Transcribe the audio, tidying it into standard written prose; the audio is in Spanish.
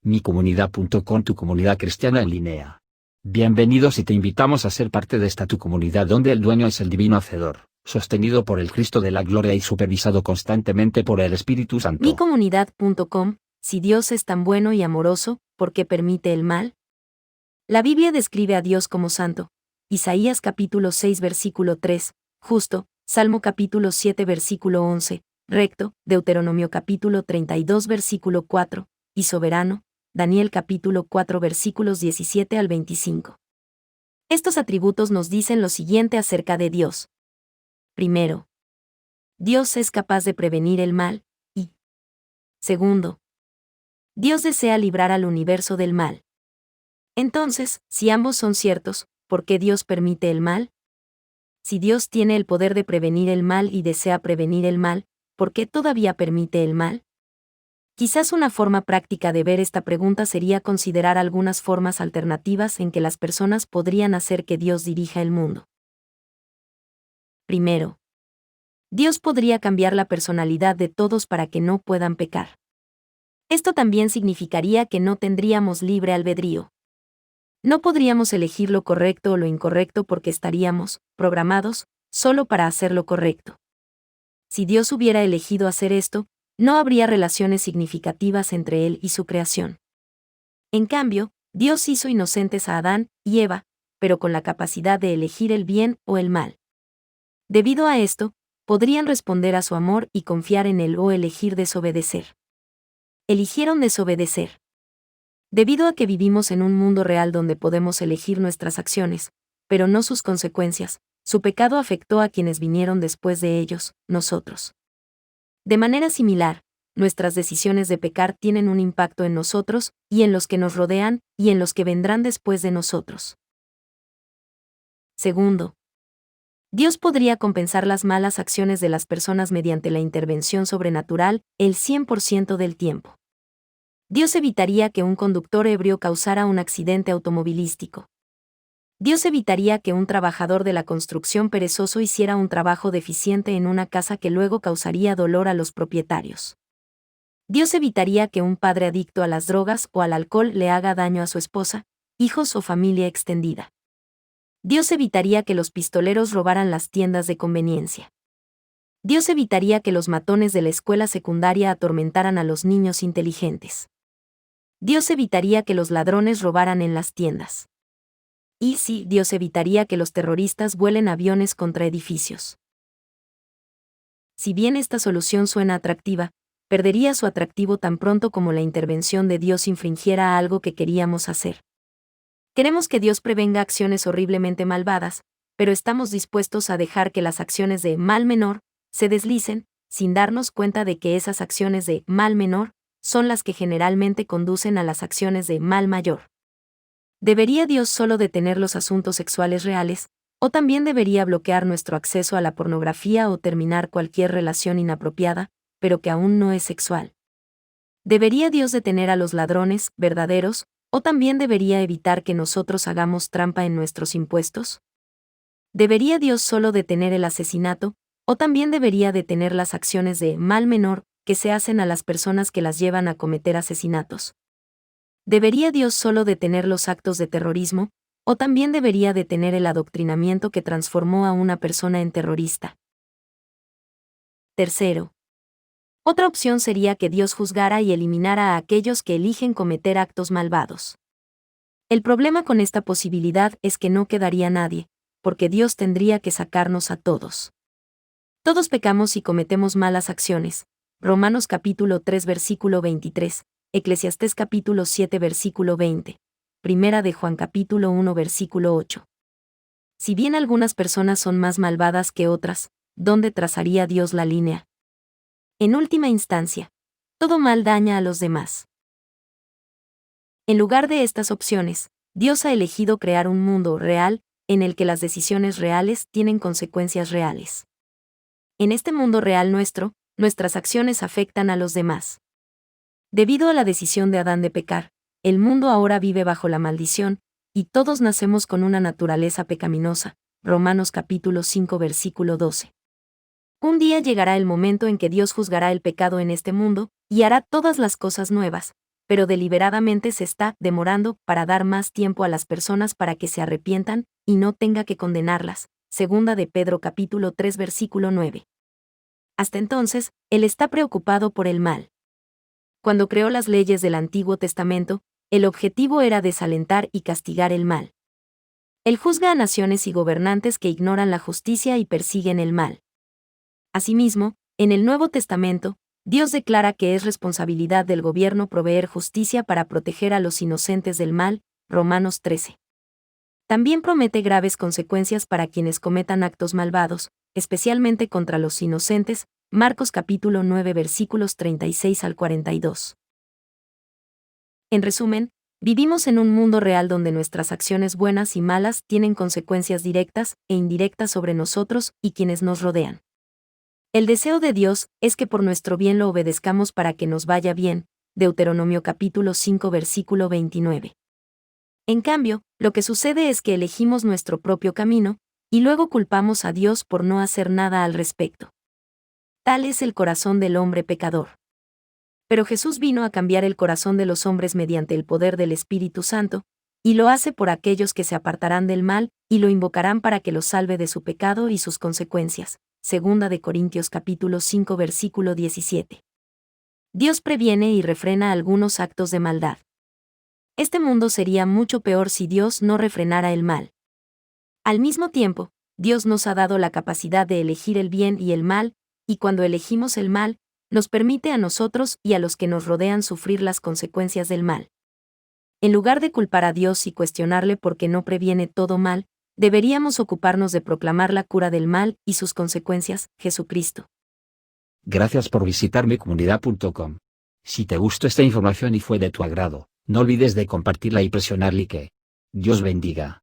micomunidad.com, tu comunidad cristiana en línea. Bienvenidos y te invitamos a ser parte de esta tu comunidad donde el dueño es el divino Hacedor, sostenido por el Cristo de la Gloria y supervisado constantemente por el Espíritu Santo. micomunidad.com, si Dios es tan bueno y amoroso, ¿por qué permite el mal? La Biblia describe a Dios como santo. Isaías capítulo 6 versículo 3, justo, Salmo capítulo 7 versículo 11, recto, Deuteronomio capítulo 32 versículo 4, y soberano, Daniel capítulo 4 versículos 17 al 25. Estos atributos nos dicen lo siguiente acerca de Dios. Primero, Dios es capaz de prevenir el mal, y segundo, Dios desea librar al universo del mal. Entonces, si ambos son ciertos, ¿por qué Dios permite el mal? Si Dios tiene el poder de prevenir el mal y desea prevenir el mal, ¿por qué todavía permite el mal? Quizás una forma práctica de ver esta pregunta sería considerar algunas formas alternativas en que las personas podrían hacer que Dios dirija el mundo. Primero, Dios podría cambiar la personalidad de todos para que no puedan pecar. Esto también significaría que no tendríamos libre albedrío. No podríamos elegir lo correcto o lo incorrecto porque estaríamos programados solo para hacer lo correcto. Si Dios hubiera elegido hacer esto, no habría relaciones significativas entre Él y su creación. En cambio, Dios hizo inocentes a Adán y Eva, pero con la capacidad de elegir el bien o el mal. Debido a esto, podrían responder a su amor y confiar en Él o elegir desobedecer. Eligieron desobedecer. Debido a que vivimos en un mundo real donde podemos elegir nuestras acciones, pero no sus consecuencias, su pecado afectó a quienes vinieron después de ellos, nosotros. De manera similar, nuestras decisiones de pecar tienen un impacto en nosotros, y en los que nos rodean, y en los que vendrán después de nosotros. Segundo, Dios podría compensar las malas acciones de las personas mediante la intervención sobrenatural, el 100% del tiempo. Dios evitaría que un conductor ebrio causara un accidente automovilístico. Dios evitaría que un trabajador de la construcción perezoso hiciera un trabajo deficiente en una casa que luego causaría dolor a los propietarios. Dios evitaría que un padre adicto a las drogas o al alcohol le haga daño a su esposa, hijos o familia extendida. Dios evitaría que los pistoleros robaran las tiendas de conveniencia. Dios evitaría que los matones de la escuela secundaria atormentaran a los niños inteligentes. Dios evitaría que los ladrones robaran en las tiendas. Y sí, Dios evitaría que los terroristas vuelen aviones contra edificios. Si bien esta solución suena atractiva, perdería su atractivo tan pronto como la intervención de Dios infringiera algo que queríamos hacer. Queremos que Dios prevenga acciones horriblemente malvadas, pero estamos dispuestos a dejar que las acciones de mal menor se deslicen, sin darnos cuenta de que esas acciones de mal menor son las que generalmente conducen a las acciones de mal mayor. ¿Debería Dios solo detener los asuntos sexuales reales, o también debería bloquear nuestro acceso a la pornografía o terminar cualquier relación inapropiada, pero que aún no es sexual? ¿Debería Dios detener a los ladrones verdaderos, o también debería evitar que nosotros hagamos trampa en nuestros impuestos? ¿Debería Dios solo detener el asesinato, o también debería detener las acciones de mal menor que se hacen a las personas que las llevan a cometer asesinatos? ¿Debería Dios solo detener los actos de terrorismo, o también debería detener el adoctrinamiento que transformó a una persona en terrorista? Tercero, otra opción sería que Dios juzgara y eliminara a aquellos que eligen cometer actos malvados. El problema con esta posibilidad es que no quedaría nadie, porque Dios tendría que sacarnos a todos. Todos pecamos y cometemos malas acciones. Romanos capítulo 3 versículo 23, Eclesiastés capítulo 7 versículo 20, Primera de Juan capítulo 1 versículo 8. Si bien algunas personas son más malvadas que otras, ¿dónde trazaría Dios la línea? En última instancia, todo mal daña a los demás. En lugar de estas opciones, Dios ha elegido crear un mundo real, en el que las decisiones reales tienen consecuencias reales. En este mundo real nuestro, nuestras acciones afectan a los demás. Debido a la decisión de Adán de pecar, el mundo ahora vive bajo la maldición, y todos nacemos con una naturaleza pecaminosa. Romanos capítulo 5 versículo 12. Un día llegará el momento en que Dios juzgará el pecado en este mundo, y hará todas las cosas nuevas, pero deliberadamente se está demorando para dar más tiempo a las personas para que se arrepientan y no tenga que condenarlas. Segunda de Pedro capítulo 3 versículo 9. Hasta entonces, Él está preocupado por el mal. Cuando creó las leyes del Antiguo Testamento, el objetivo era desalentar y castigar el mal. Él juzga a naciones y gobernantes que ignoran la justicia y persiguen el mal. Asimismo, en el Nuevo Testamento, Dios declara que es responsabilidad del gobierno proveer justicia para proteger a los inocentes del mal, Romanos 13. También promete graves consecuencias para quienes cometan actos malvados, especialmente contra los inocentes, Marcos capítulo 9 versículos 36 al 42. En resumen, vivimos en un mundo real donde nuestras acciones buenas y malas tienen consecuencias directas e indirectas sobre nosotros y quienes nos rodean. El deseo de Dios es que por nuestro bien lo obedezcamos para que nos vaya bien, Deuteronomio capítulo 5 versículo 29. En cambio, lo que sucede es que elegimos nuestro propio camino, y luego culpamos a Dios por no hacer nada al respecto. Tal es el corazón del hombre pecador. Pero Jesús vino a cambiar el corazón de los hombres mediante el poder del Espíritu Santo, y lo hace por aquellos que se apartarán del mal, y lo invocarán para que los salve de su pecado y sus consecuencias. Segunda de Corintios capítulo 5 versículo 17. Dios previene y refrena algunos actos de maldad. Este mundo sería mucho peor si Dios no refrenara el mal. Al mismo tiempo, Dios nos ha dado la capacidad de elegir el bien y el mal, y cuando elegimos el mal, nos permite a nosotros y a los que nos rodean sufrir las consecuencias del mal. En lugar de culpar a Dios y cuestionarle porque no previene todo mal, deberíamos ocuparnos de proclamar la cura del mal y sus consecuencias, Jesucristo. Gracias por visitar micomunidad.com. Si te gustó esta información y fue de tu agrado, no olvides de compartirla y presionar like. Dios bendiga.